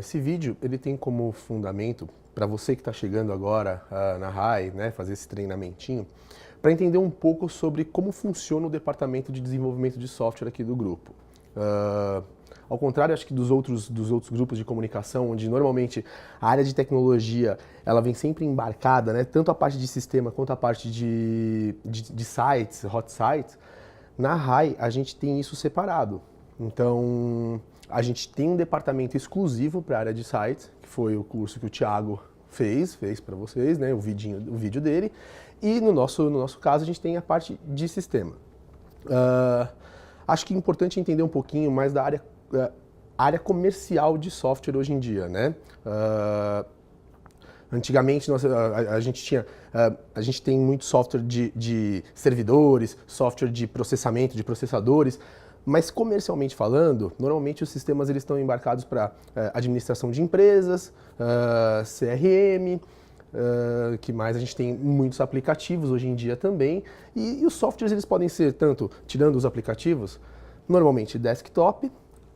esse vídeo ele tem como fundamento, para você que está chegando agora na RAI, né, fazer esse treinamentinho, para entender um pouco sobre como funciona o departamento de desenvolvimento de software aqui do grupo. Ao contrário, acho que dos outros grupos de comunicação, onde normalmente a área de tecnologia ela vem sempre embarcada, né, tanto a parte de sistema quanto a parte de sites, hot sites, na RAI a gente tem isso separado. Então, a gente tem um departamento exclusivo para a área de sites, que foi o curso que o Thiago fez para vocês, né, o vídeo dele, e no nosso caso a gente tem a parte de sistema. Acho que é importante entender um pouquinho mais da área comercial de software hoje em dia, né? Antigamente a gente tem muito software de servidores, software de processamento, de processadores, mas comercialmente falando, normalmente os sistemas eles estão embarcados para administração de empresas, CRM, que mais a gente tem muitos aplicativos hoje em dia também, e os softwares eles podem ser tanto, tirando os aplicativos, normalmente desktop,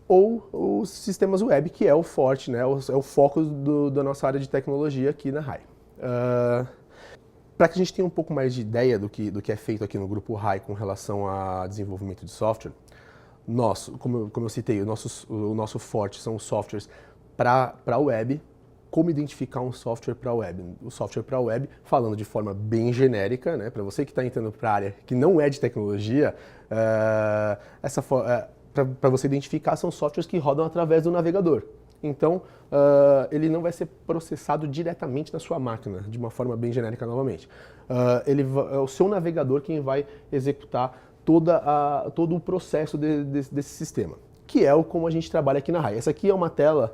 ou os sistemas web, que é o forte, né? É o foco da nossa área de tecnologia aqui na RAI. Para que a gente tenha um pouco mais de ideia do que é feito aqui no Grupo RAI com relação a desenvolvimento de software, como eu citei, o nosso forte são os softwares para a web. Como identificar um software para a web? O software para a web, falando de forma bem genérica, né? Para você que está entrando para a área que não é de tecnologia, para você identificar são softwares que rodam através do navegador. Então, ele não vai ser processado diretamente na sua máquina, de uma forma bem genérica novamente. É o seu navegador quem vai executar todo o processo desse sistema, que é como a gente trabalha aqui na RAI. Essa aqui é uma tela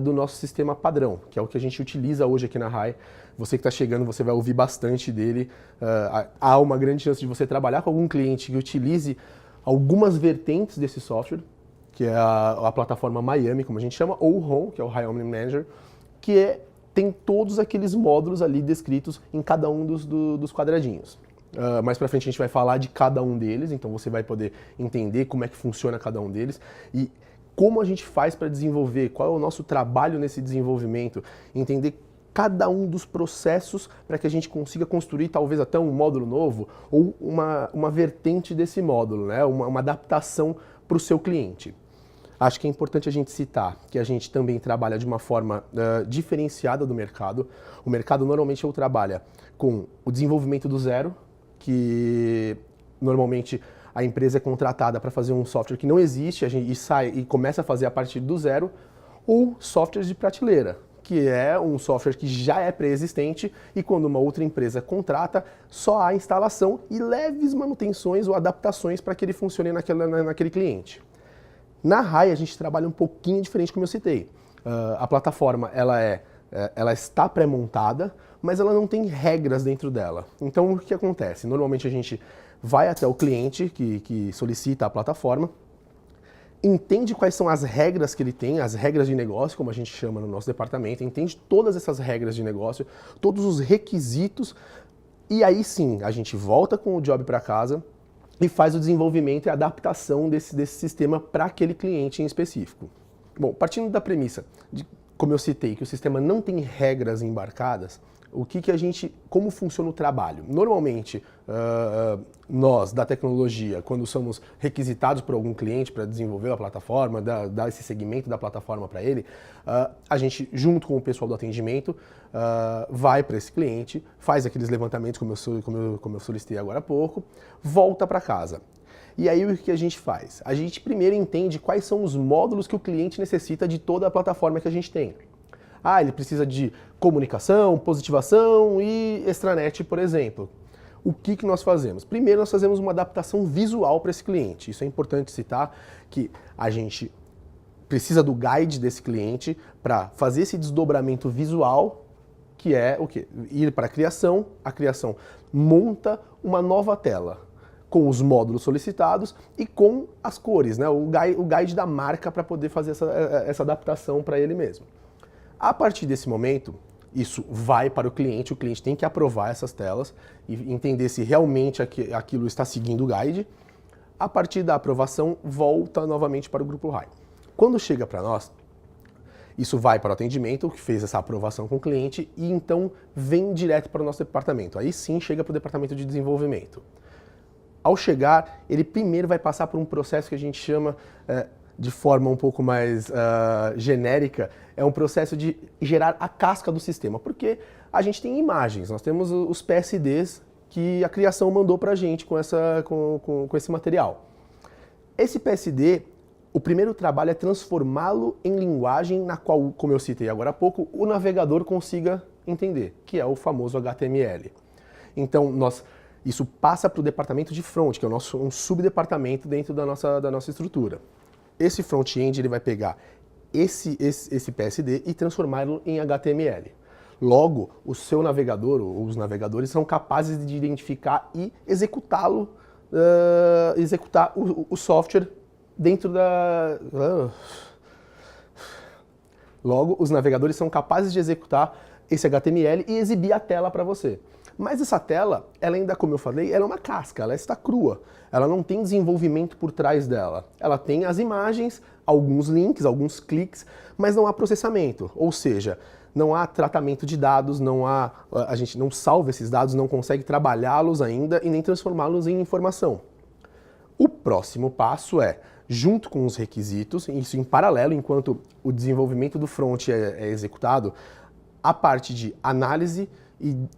do nosso sistema padrão, que é o que a gente utiliza hoje aqui na RAI. Você que está chegando, você vai ouvir bastante dele. Há uma grande chance de você trabalhar com algum cliente que utilize algumas vertentes desse software, que é a plataforma Miami, como a gente chama, ou o ROM, que é o RAI Omni Manager, que tem todos aqueles módulos ali descritos em cada um dos quadradinhos. Mais pra frente a gente vai falar de cada um deles, então você vai poder entender como é que funciona cada um deles e como a gente faz para desenvolver, qual é o nosso trabalho nesse desenvolvimento, entender cada um dos processos para que a gente consiga construir talvez até um módulo novo ou uma vertente desse módulo, né? Uma adaptação para o seu cliente. Acho que é importante a gente citar que a gente também trabalha de uma forma diferenciada do mercado. O mercado normalmente trabalha com o desenvolvimento do zero, que normalmente a empresa é contratada para fazer um software que não existe e começa a fazer a partir do zero, ou softwares de prateleira, que é um software que já é pré-existente e quando uma outra empresa contrata, só há instalação e leves manutenções ou adaptações para que ele funcione naquele cliente. Na RAI a gente trabalha um pouquinho diferente, como eu citei. A plataforma ela está pré-montada, mas ela não tem regras dentro dela. Então o que acontece? Normalmente a gente vai até o cliente que solicita a plataforma, entende quais são as regras que ele tem, as regras de negócio, como a gente chama no nosso departamento, entende todas essas regras de negócio, todos os requisitos, e aí sim a gente volta com o job para casa e faz o desenvolvimento e a adaptação desse sistema para aquele cliente em específico. Bom, partindo da premissa como eu citei, que o sistema não tem regras embarcadas, como funciona o trabalho? Normalmente, nós da tecnologia, quando somos requisitados por algum cliente para desenvolver a plataforma, dar esse segmento da plataforma para ele, a gente, junto com o pessoal do atendimento, vai para esse cliente, faz aqueles levantamentos, como eu solicitei agora há pouco, volta para casa. E aí o que a gente faz? A gente primeiro entende quais são os módulos que o cliente necessita de toda a plataforma que a gente tem. Ele precisa de comunicação, positivação e extranet, por exemplo. O que nós fazemos? Primeiro nós fazemos uma adaptação visual para esse cliente. Isso é importante citar, que a gente precisa do guide desse cliente para fazer esse desdobramento visual, que é o quê? Ir para a criação monta uma nova tela, com os módulos solicitados e com as cores, né? O guide da marca para poder fazer essa adaptação para ele mesmo. A partir desse momento, isso vai para o cliente tem que aprovar essas telas e entender se realmente aquilo está seguindo o guide. A partir da aprovação, volta novamente para o Grupo RAI. Quando chega para nós, Isso vai para o atendimento, que fez essa aprovação com o cliente, e então vem direto para o nosso departamento. Aí sim chega para o departamento de desenvolvimento. Ao chegar, ele primeiro vai passar por um processo que a gente chama, de forma um pouco mais genérica, é um processo de gerar a casca do sistema, porque a gente tem imagens, nós temos os PSDs que a criação mandou para a gente com esse material. Esse PSD, o primeiro trabalho é transformá-lo em linguagem na qual, como eu citei agora há pouco, o navegador consiga entender, que é o famoso HTML. Então, isso passa para o departamento de front, que é um subdepartamento dentro da nossa estrutura. Esse front-end ele vai pegar esse PSD e transformá-lo em HTML. Logo, o seu navegador, ou os navegadores, são capazes de identificar e executar o software dentro da... Logo, os navegadores são capazes de executar esse HTML e exibir a tela para você. Mas essa tela, ela ainda, como eu falei, ela é uma casca, ela está crua. Ela não tem desenvolvimento por trás dela. Ela tem as imagens, alguns links, alguns cliques, mas não há processamento. Ou seja, não há tratamento de dados, a gente não salva esses dados, não consegue trabalhá-los ainda e nem transformá-los em informação. O próximo passo é, junto com os requisitos, isso em paralelo, enquanto o desenvolvimento do front é executado, a parte de análise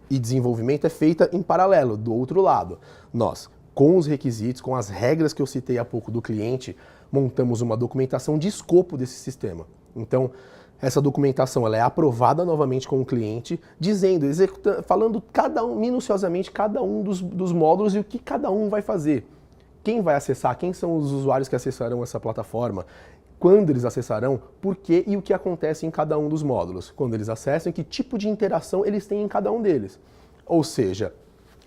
e desenvolvimento é feita em paralelo, do outro lado. Nós, com os requisitos, com as regras que eu citei há pouco do cliente, montamos uma documentação de escopo desse sistema. Então, essa documentação ela é aprovada novamente com o cliente, dizendo, falando minuciosamente cada um dos módulos e o que cada um vai fazer. Quem vai acessar, quem são os usuários que acessarão essa plataforma, quando eles acessarão, por quê e o que acontece em cada um dos módulos. Quando eles acessam, que tipo de interação eles têm em cada um deles. Ou seja,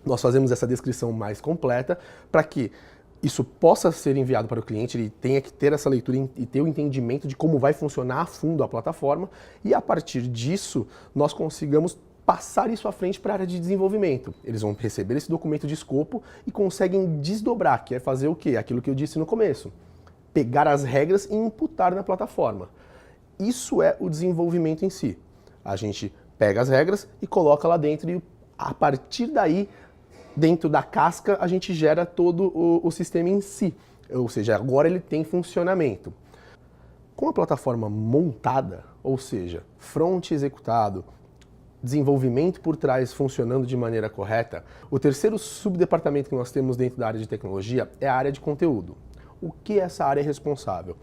nós fazemos essa descrição mais completa para que isso possa ser enviado para o cliente, ele tenha que ter essa leitura e ter o entendimento de como vai funcionar a fundo a plataforma e a partir disso nós consigamos passar isso à frente para a área de desenvolvimento. Eles vão receber esse documento de escopo e conseguem desdobrar, que é fazer o quê? Aquilo que eu disse no começo. Pegar as regras e imputar na plataforma. Isso é o desenvolvimento em si. A gente pega as regras e coloca lá dentro e a partir daí, dentro da casca, a gente gera todo o sistema em si. Ou seja, agora ele tem funcionamento. Com a plataforma montada, ou seja, front executado, desenvolvimento por trás funcionando de maneira correta, o terceiro subdepartamento que nós temos dentro da área de tecnologia é a área de conteúdo. O que essa área é responsável?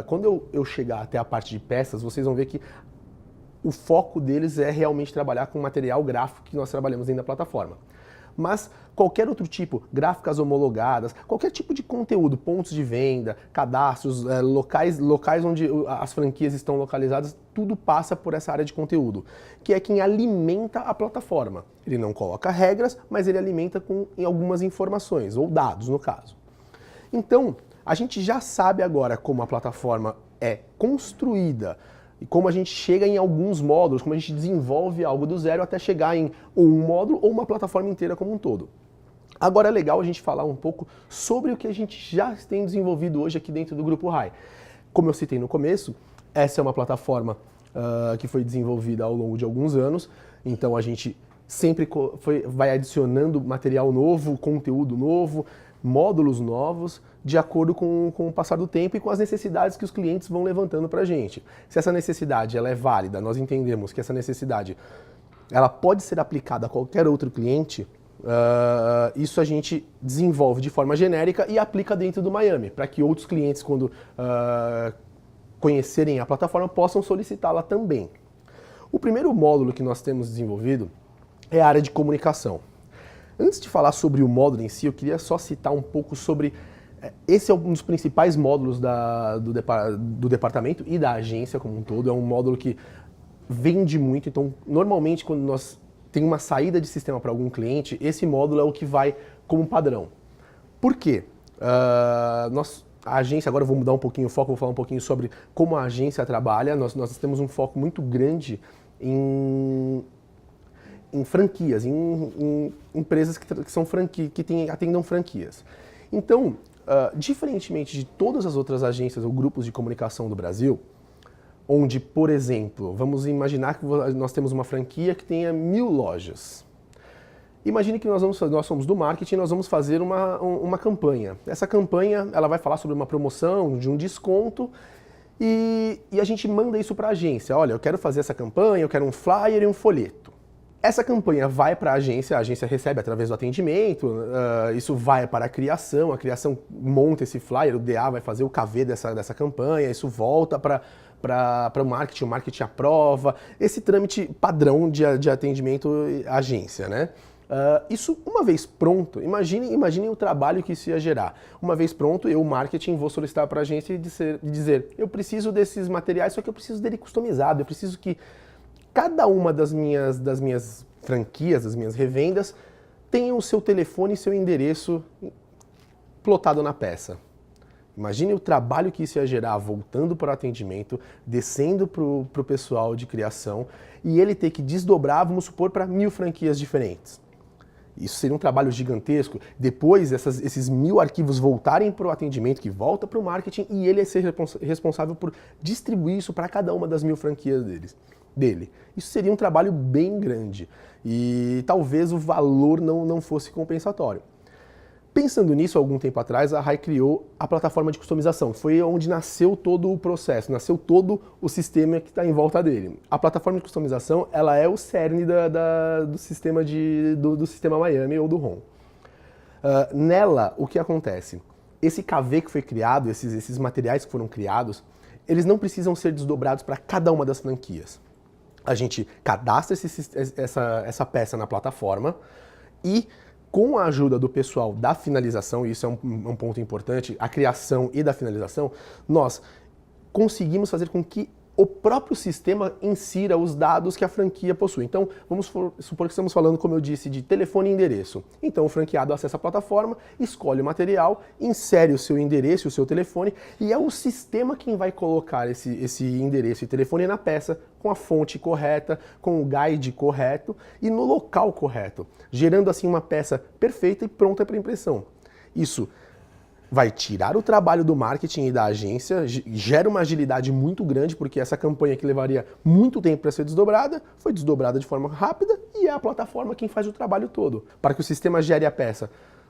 Quando eu chegar até a parte de peças, vocês vão ver que o foco deles é realmente trabalhar com material gráfico que nós trabalhamos dentro da plataforma. Mas qualquer outro tipo, gráficas homologadas, qualquer tipo de conteúdo, pontos de venda, cadastros, locais onde as franquias estão localizadas, tudo passa por essa área de conteúdo, que é quem alimenta a plataforma. Ele não coloca regras, mas ele alimenta em algumas informações, ou dados no caso. Então, a gente já sabe agora como a plataforma é construída e como a gente chega em alguns módulos, como a gente desenvolve algo do zero até chegar em ou um módulo ou uma plataforma inteira como um todo. Agora é legal a gente falar um pouco sobre o que a gente já tem desenvolvido hoje aqui dentro do Grupo RAI. Como eu citei no começo, essa é uma plataforma que foi desenvolvida ao longo de alguns anos, então a gente sempre vai adicionando material novo, conteúdo novo, módulos novos, de acordo com o passar do tempo e com as necessidades que os clientes vão levantando para a gente. Se essa necessidade ela é válida, nós entendemos que essa necessidade ela pode ser aplicada a qualquer outro cliente, isso a gente desenvolve de forma genérica e aplica dentro do Miami, para que outros clientes, quando conhecerem a plataforma, possam solicitá-la também. O primeiro módulo que nós temos desenvolvido é a área de comunicação. Antes de falar sobre o módulo em si, eu queria só citar um pouco sobre... Esse é um dos principais módulos do departamento e da agência como um todo. É um módulo que vende muito, então normalmente quando nós tem uma saída de sistema para algum cliente, esse módulo é o que vai como padrão. Por quê? A agência, agora eu vou mudar um pouquinho o foco, vou falar um pouquinho sobre como a agência trabalha. Nós temos um foco muito grande em franquias, em empresas que são atendam franquias. Então, diferentemente de todas as outras agências ou grupos de comunicação do Brasil, onde, por exemplo, vamos imaginar que nós temos uma franquia que tenha 1000 lojas. Imagine que nós somos do marketing, nós vamos fazer uma campanha. Essa campanha ela vai falar sobre uma promoção, de um desconto, e a gente manda isso para a agência. Olha, eu quero fazer essa campanha, eu quero um flyer e um folheto. Essa campanha vai para a agência recebe através do atendimento, isso vai para a criação monta esse flyer, o DA vai fazer o KV dessa campanha, isso volta para o marketing aprova, esse trâmite padrão de atendimento à agência, né? Isso, uma vez pronto, imagine o trabalho que isso ia gerar. Uma vez pronto, eu, marketing, vou solicitar para a agência e dizer, eu preciso desses materiais, só que eu preciso dele customizado, eu preciso que cada uma das minhas franquias, das minhas revendas, tenha o seu telefone e seu endereço plotado na peça. Imagine o trabalho que isso ia gerar voltando para o atendimento, descendo para o pessoal de criação e ele ter que desdobrar, vamos supor, para 1000 franquias diferentes. Isso seria um trabalho gigantesco. Depois, esses 1000 arquivos voltarem para o atendimento, que volta para o marketing, e ele é ser responsável por distribuir isso para cada uma das 1000 franquias dele. Isso seria um trabalho bem grande e talvez o valor não fosse compensatório. Pensando nisso, algum tempo atrás, a RAI criou a plataforma de customização. Foi onde nasceu todo o processo, nasceu todo o sistema que está em volta dele. A plataforma de customização ela é o cerne do sistema do sistema Miami ou do ROM. Nela, o que acontece? Esse KV que foi criado, esses materiais que foram criados, eles não precisam ser desdobrados para cada uma das franquias. A gente cadastra essa peça na plataforma e, com a ajuda do pessoal da finalização, e isso é um ponto importante, a criação e da finalização, nós conseguimos fazer com que o próprio sistema insira os dados que a franquia possui. Então, vamos supor que estamos falando, como eu disse, de telefone e endereço. Então, o franqueado acessa a plataforma, escolhe o material, insere o seu endereço e o seu telefone, e é o sistema quem vai colocar esse endereço e telefone na peça, com a fonte correta, com o guide correto e no local correto, gerando assim uma peça perfeita e pronta para impressão. Isso vai tirar o trabalho do marketing e da agência, gera uma agilidade muito grande, porque essa campanha que levaria muito tempo para ser desdobrada, foi desdobrada de forma rápida e é a plataforma quem faz o trabalho todo, para que o sistema gere a peça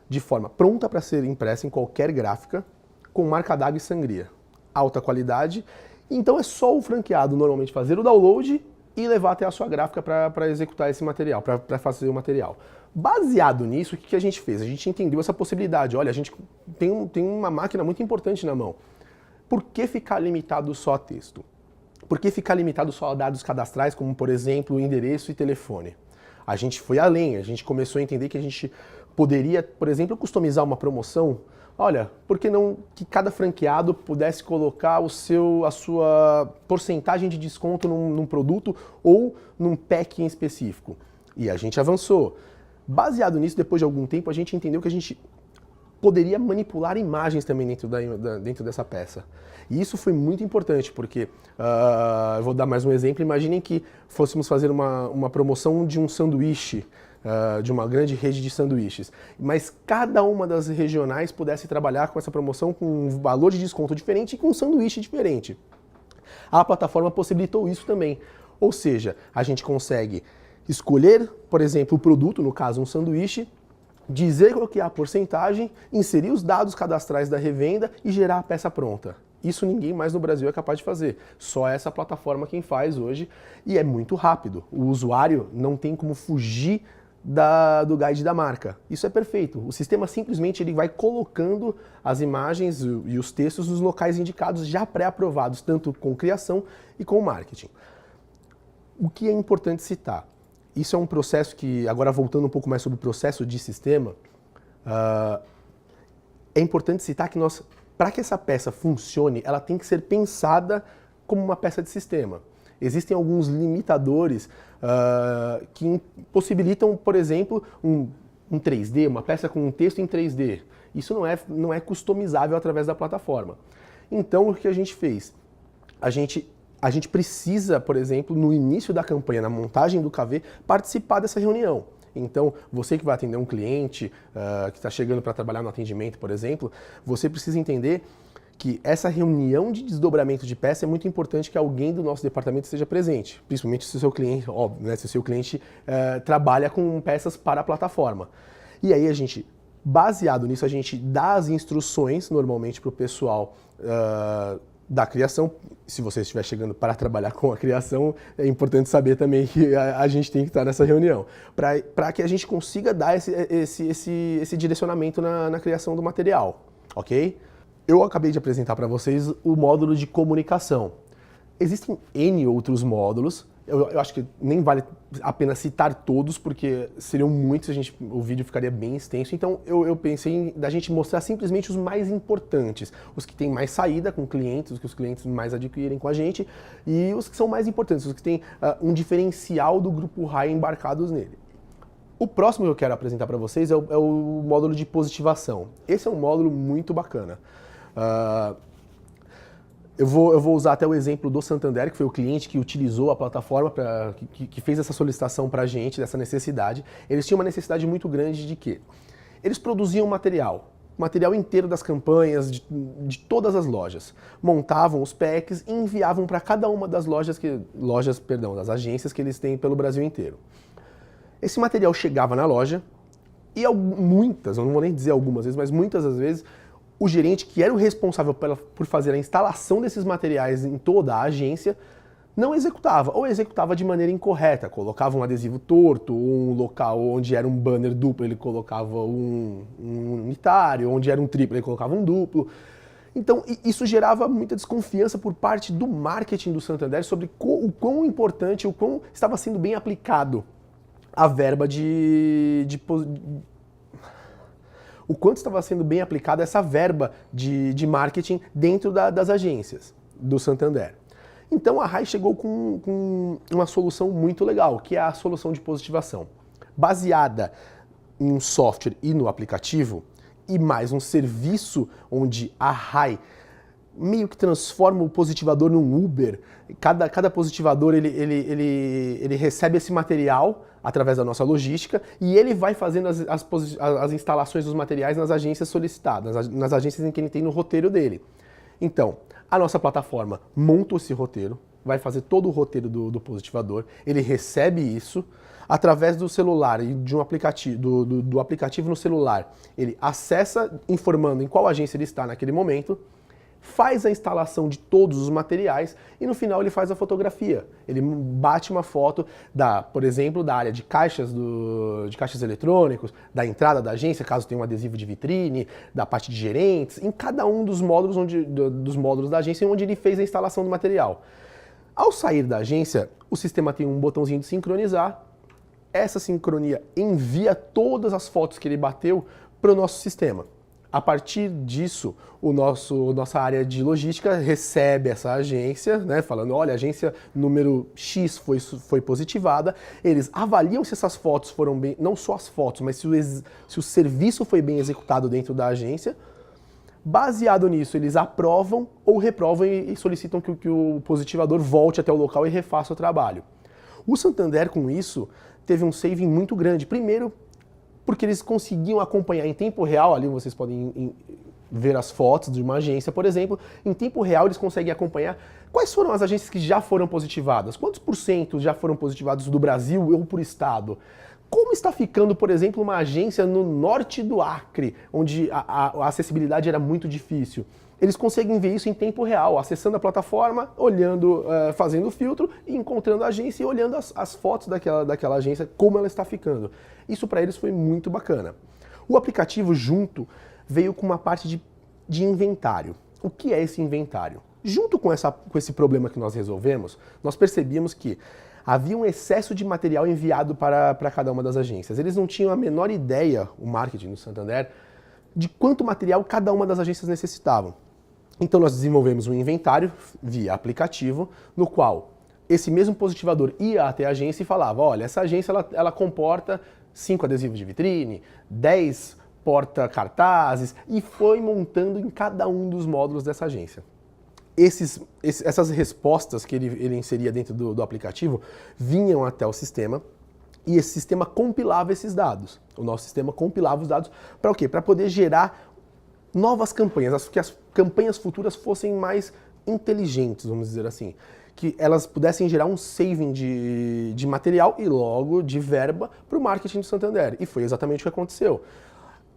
de forma pronta para ser impressa em qualquer gráfica, com marca d'água e sangria, alta qualidade. Então é só o franqueado normalmente fazer o download e levar até a sua gráfica para executar esse material, para fazer o material. Baseado nisso, o que a gente fez? A gente entendeu essa possibilidade. Olha, a gente tem uma máquina muito importante na mão. Por que ficar limitado só a texto? Por que ficar limitado só a dados cadastrais, como, por exemplo, endereço e telefone? A gente foi além, a gente começou a entender que a gente poderia, por exemplo, customizar uma promoção. Olha, por que não que cada franqueado pudesse colocar a sua porcentagem de desconto num produto ou num pack em específico? E a gente avançou. Baseado nisso, depois de algum tempo, a gente entendeu que a gente poderia manipular imagens também dentro dessa peça. E isso foi muito importante, porque, eu vou dar mais um exemplo, imaginem que fôssemos fazer uma promoção de um sanduíche, de uma grande rede de sanduíches, mas cada uma das regionais pudesse trabalhar com essa promoção com um valor de desconto diferente e com um sanduíche diferente. A plataforma possibilitou isso também, ou seja, a gente consegue escolher, por exemplo, o produto, no caso um sanduíche, dizer qual que é a porcentagem, inserir os dados cadastrais da revenda e gerar a peça pronta. Isso ninguém mais no Brasil é capaz de fazer, só essa plataforma quem faz hoje, e é muito rápido. O usuário não tem como fugir do guide da marca. Isso é perfeito. O sistema simplesmente ele vai colocando as imagens e os textos nos locais indicados já pré-aprovados, tanto com criação e com marketing. O que é importante citar? Isso é um processo que, agora voltando um pouco mais sobre o processo de sistema, é importante citar que para que essa peça funcione, ela tem que ser pensada como uma peça de sistema. Existem alguns limitadores que possibilitam, por exemplo, um 3D, uma peça com um texto em 3D. Isso não é customizável através da plataforma. Então, o que a gente fez? A gente precisa, por exemplo, no início da campanha, na montagem do KV, participar dessa reunião. Então, você que vai atender um cliente que está chegando para trabalhar no atendimento, por exemplo, você precisa entender que essa reunião de desdobramento de peça é muito importante que alguém do nosso departamento esteja presente, principalmente se o seu cliente, óbvio, né, se o seu cliente trabalha com peças para a plataforma. E aí a gente, baseado nisso, a gente dá as instruções normalmente para o pessoal da criação. Se você estiver chegando para trabalhar com a criação, é importante saber também que a gente tem que estar nessa reunião, para que a gente consiga dar esse direcionamento na criação do material, ok? Eu acabei de apresentar para vocês o módulo de comunicação. Existem N outros módulos, eu acho que nem vale a pena citar todos, porque seriam muitos, o vídeo ficaria bem extenso, então eu pensei da gente mostrar simplesmente os mais importantes, os que têm mais saída com clientes, os que os clientes mais adquirem com a gente, e os que são mais importantes, os que têm um diferencial do grupo RAI embarcados nele. O próximo que eu quero apresentar para vocês é o módulo de positivação. Esse é um módulo muito bacana. Eu vou usar até o exemplo do Santander, que foi o cliente que utilizou a plataforma, que fez essa solicitação para a gente, dessa necessidade. Eles tinham uma necessidade muito grande de quê? Eles produziam material inteiro das campanhas, de todas as lojas. Montavam os packs e enviavam para cada uma das das agências que eles têm pelo Brasil inteiro. Esse material chegava na loja e muitas, eu não vou nem dizer algumas vezes, mas muitas das vezes, o gerente, que era o responsável por fazer a instalação desses materiais em toda a agência, não executava, ou executava de maneira incorreta, colocava um adesivo torto, um local onde era um banner duplo, ele colocava um unitário, onde era um triplo, ele colocava um duplo. Então, isso gerava muita desconfiança por parte do marketing do Santander sobre o quão importante, o quão estava sendo bem aplicado a verba o quanto estava sendo bem aplicada essa verba de marketing dentro das agências do Santander. Então a RAI chegou com uma solução muito legal, que é a solução de positivação. Baseada em um software e no aplicativo, e mais um serviço onde a RAI meio que transforma o positivador num Uber. Cada positivador ele recebe esse material através da nossa logística e ele vai fazendo as instalações dos materiais nas agências solicitadas, nas agências em que ele tem no roteiro dele. Então, a nossa plataforma monta esse roteiro, vai fazer todo o roteiro do positivador, ele recebe isso, através do celular e de um aplicativo, do aplicativo no celular, ele acessa informando em qual agência ele está naquele momento, faz a instalação de todos os materiais e no final ele faz a fotografia. Ele bate uma foto por exemplo, da área de caixas eletrônicos, da entrada da agência, caso tenha um adesivo de vitrine, da parte de gerentes, em cada um dos módulos, dos módulos da agência onde ele fez a instalação do material. Ao sair da agência, o sistema tem um botãozinho de sincronizar. Essa sincronia envia todas as fotos que ele bateu para o nosso sistema. A partir disso, nossa área de logística recebe essa agência, né, falando, olha, a agência número X foi positivada. Eles avaliam se essas fotos foram bem, não só as fotos, mas se o serviço foi bem executado dentro da agência. Baseado nisso, eles aprovam ou reprovam e solicitam que o positivador volte até o local e refaça o trabalho. O Santander, com isso, teve um saving muito grande. Primeiro, porque eles conseguiam acompanhar em tempo real, ali vocês podem ver as fotos de uma agência, por exemplo, em tempo real eles conseguem acompanhar quais foram as agências que já foram positivadas, quantos por cento já foram positivados do Brasil ou por estado. Como está ficando, por exemplo, uma agência no norte do Acre, onde a acessibilidade era muito difícil? Eles conseguem ver isso em tempo real, acessando a plataforma, olhando, fazendo o filtro, e encontrando a agência e olhando as fotos daquela agência, como ela está ficando. Isso para eles foi muito bacana. O aplicativo junto veio com uma parte de inventário. O que é esse inventário? Junto com esse problema que nós resolvemos, nós percebíamos que havia um excesso de material enviado para cada uma das agências. Eles não tinham a menor ideia, o marketing do Santander, de quanto material cada uma das agências necessitavam. Então nós desenvolvemos um inventário via aplicativo, no qual esse mesmo positivador ia até a agência e falava, olha, essa agência ela comporta 5 adesivos de vitrine, 10 porta-cartazes, e foi montando em cada um dos módulos dessa agência. Essas respostas que ele inseria dentro do aplicativo vinham até o sistema e esse sistema compilava esses dados. O nosso sistema compilava os dados para o quê? Para poder gerar novas campanhas, que as campanhas futuras fossem mais inteligentes, vamos dizer assim. Que elas pudessem gerar um saving de material e logo de verba para o marketing do Santander. E foi exatamente o que aconteceu.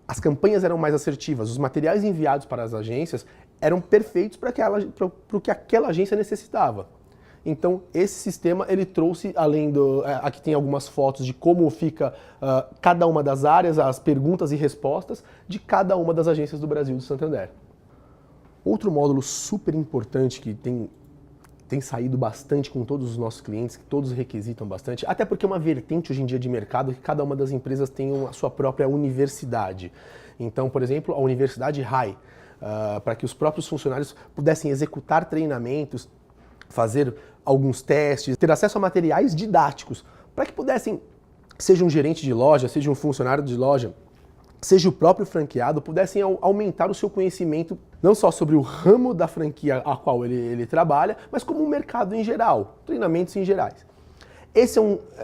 As campanhas eram mais assertivas, os materiais enviados para as agências eram perfeitos para o que aquela agência necessitava. Então, esse sistema, ele trouxe, além do... Aqui tem algumas fotos de como fica cada uma das áreas, as perguntas e respostas de cada uma das agências do Brasil do Santander. Outro módulo super importante que tem saído bastante com todos os nossos clientes, que todos requisitam bastante, até porque é uma vertente hoje em dia de mercado que cada uma das empresas tem a sua própria universidade. Então, por exemplo, a Universidade RAI, para que os próprios funcionários pudessem executar treinamentos, fazer alguns testes, ter acesso a materiais didáticos, para que pudessem, seja um gerente de loja, seja um funcionário de loja, seja o próprio franqueado, pudessem aumentar o seu conhecimento, não só sobre o ramo da franquia a qual ele trabalha, mas como o mercado em geral, treinamentos em gerais. Essa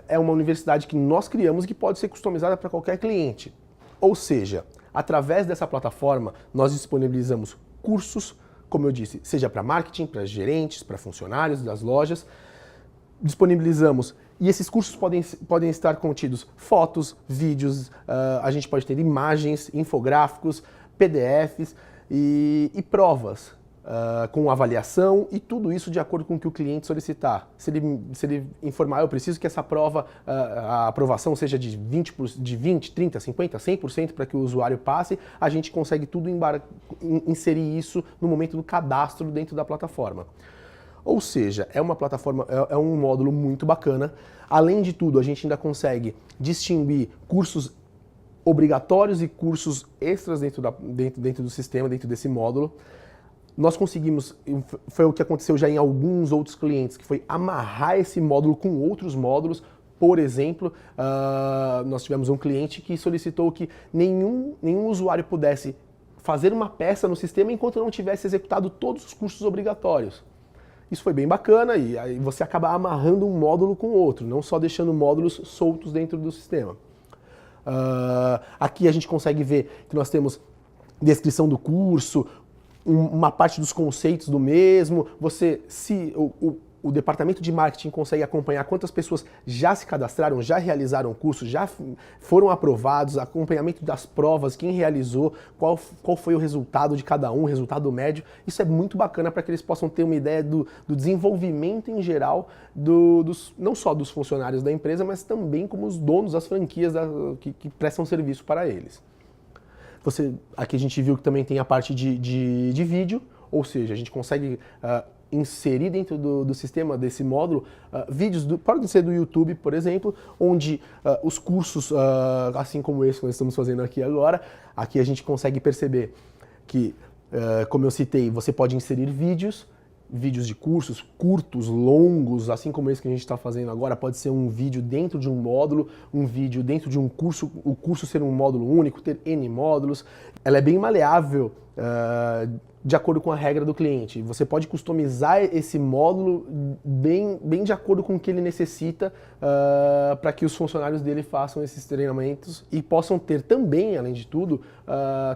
é uma universidade que nós criamos e que pode ser customizada para qualquer cliente. Ou seja, através dessa plataforma, nós disponibilizamos cursos, como eu disse, seja para marketing, para gerentes, para funcionários das lojas. Disponibilizamos, e esses cursos podem estar contidos fotos, vídeos, a gente pode ter imagens, infográficos, PDFs e provas com avaliação e tudo isso de acordo com o que o cliente solicitar. Se ele informar, eu preciso que essa prova, a aprovação seja de 20, 30, 50, 100% para que o usuário passe, a gente consegue tudo inserir isso no momento do cadastro dentro da plataforma. Ou seja, é uma plataforma, é um módulo muito bacana. Além de tudo, a gente ainda consegue distinguir cursos obrigatórios e cursos extras dentro do sistema, dentro desse módulo. Nós conseguimos, foi o que aconteceu já em alguns outros clientes, que foi amarrar esse módulo com outros módulos. Por exemplo, nós tivemos um cliente que solicitou que nenhum usuário pudesse fazer uma peça no sistema enquanto não tivesse executado todos os cursos obrigatórios. Isso foi bem bacana e aí você acaba amarrando um módulo com o outro, não só deixando módulos soltos dentro do sistema. Aqui a gente consegue ver que nós temos descrição do curso, uma parte dos conceitos do mesmo, o departamento de marketing consegue acompanhar quantas pessoas já se cadastraram, já realizaram o curso, já foram aprovados, acompanhamento das provas, quem realizou, qual foi o resultado de cada um, o resultado médio. Isso é muito bacana para que eles possam ter uma ideia do desenvolvimento em geral, não só dos funcionários da empresa, mas também como os donos das franquias que prestam serviço para eles. Aqui a gente viu que também tem a parte de vídeo, ou seja, a gente consegue inserir dentro do sistema desse módulo vídeos, podem ser do YouTube, por exemplo, onde os cursos, assim como esse que nós estamos fazendo aqui agora, aqui a gente consegue perceber que, como eu citei, você pode inserir vídeos de cursos curtos, longos, assim como esse que a gente está fazendo agora, pode ser um vídeo dentro de um módulo, um vídeo dentro de um curso, o curso ser um módulo único, ter N módulos. Ela é bem maleável de acordo com a regra do cliente. Você pode customizar esse módulo bem de acordo com o que ele necessita para que os funcionários dele façam esses treinamentos e possam ter também, além de tudo,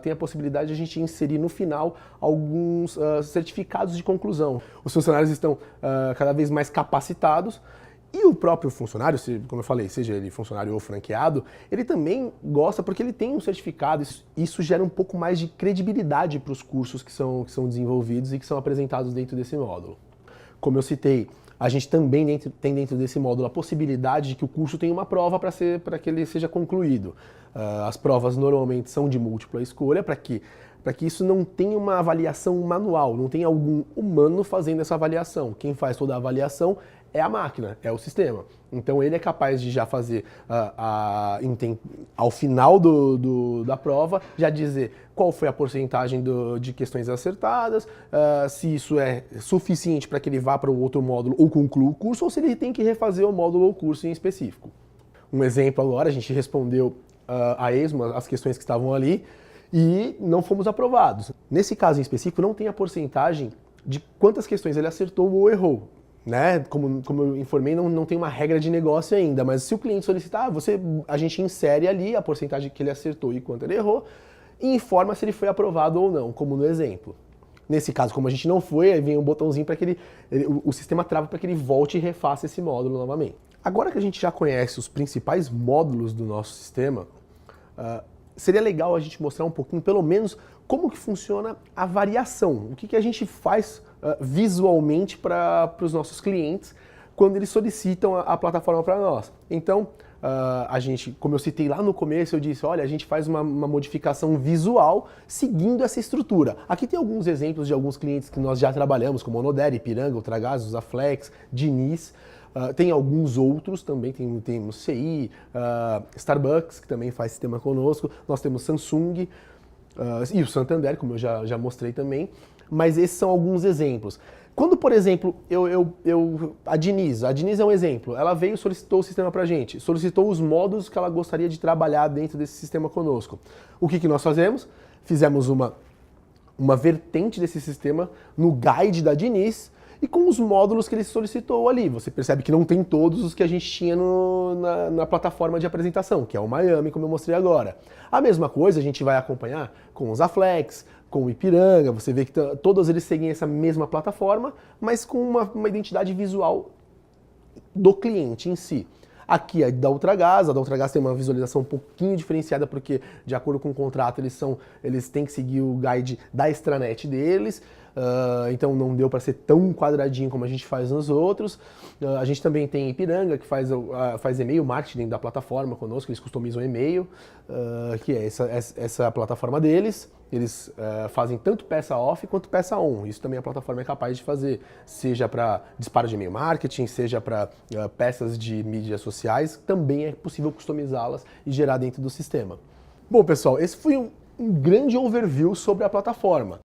tem a possibilidade de a gente inserir no final alguns certificados de conclusão. Os funcionários estão cada vez mais capacitados. E o próprio funcionário, como eu falei, seja ele funcionário ou franqueado, ele também gosta porque ele tem um certificado. Isso gera um pouco mais de credibilidade para os cursos que são desenvolvidos e que são apresentados dentro desse módulo. Como eu citei, a gente também tem dentro desse módulo a possibilidade de que o curso tenha uma prova para que ele seja concluído. As provas normalmente são de múltipla escolha para que isso não tenha uma avaliação manual, não tenha algum humano fazendo essa avaliação. Quem faz toda a avaliação é a máquina, é o sistema. Então ele é capaz de já fazer, ao final da prova, já dizer qual foi a porcentagem de questões acertadas, se isso é suficiente para que ele vá para o outro módulo ou conclua o curso, ou se ele tem que refazer o módulo ou curso em específico. Um exemplo agora, a gente respondeu a esmo as questões que estavam ali e não fomos aprovados. Nesse caso em específico, não tem a porcentagem de quantas questões ele acertou ou errou. Né? Como eu informei, não tem uma regra de negócio ainda, mas se o cliente solicitar, a gente insere ali a porcentagem que ele acertou e quanto ele errou, e informa se ele foi aprovado ou não, como no exemplo. Nesse caso, como a gente não foi, aí vem um botãozinho para que o sistema trava para que ele volte e refaça esse módulo novamente. Agora que a gente já conhece os principais módulos do nosso sistema, seria legal a gente mostrar um pouquinho, pelo menos, como que funciona a variação. O que a gente faz visualmente para os nossos clientes quando eles solicitam a plataforma para nós. Então, a gente, como eu citei lá no começo, eu disse, olha, a gente faz uma modificação visual seguindo essa estrutura. Aqui tem alguns exemplos de alguns clientes que nós já trabalhamos, como Onodere, Ipiranga, Ultragaz, Usaflex, Diniz. Tem alguns outros também, temos CI, Starbucks, que também faz sistema conosco, nós temos Samsung e o Santander, como eu já mostrei também, mas esses são alguns exemplos. Quando, por exemplo, a Diniz é um exemplo, ela veio e solicitou o sistema pra gente, solicitou os módulos que ela gostaria de trabalhar dentro desse sistema conosco. O que nós fazemos? Fizemos uma vertente desse sistema no guide da Diniz e com os módulos que ele solicitou ali. Você percebe que não tem todos os que a gente tinha na plataforma de apresentação, que é o Miami, como eu mostrei agora. A mesma coisa a gente vai acompanhar com os Aflex, com o Ipiranga, você vê que todos eles seguem essa mesma plataforma, mas com uma identidade visual do cliente em si. Aqui a da Ultragaz tem uma visualização um pouquinho diferenciada porque, de acordo com o contrato, eles têm que seguir o guide da extranet deles, então não deu para ser tão quadradinho como a gente faz nos outros. A gente também tem Ipiranga, que faz e-mail marketing da plataforma conosco, eles customizam e-mail, que é essa plataforma deles. Eles fazem tanto peça off quanto peça on. Isso também a plataforma é capaz de fazer, seja para disparo de e-mail marketing, seja para peças de mídias sociais, também é possível customizá-las e gerar dentro do sistema. Bom, pessoal, esse foi um grande overview sobre a plataforma.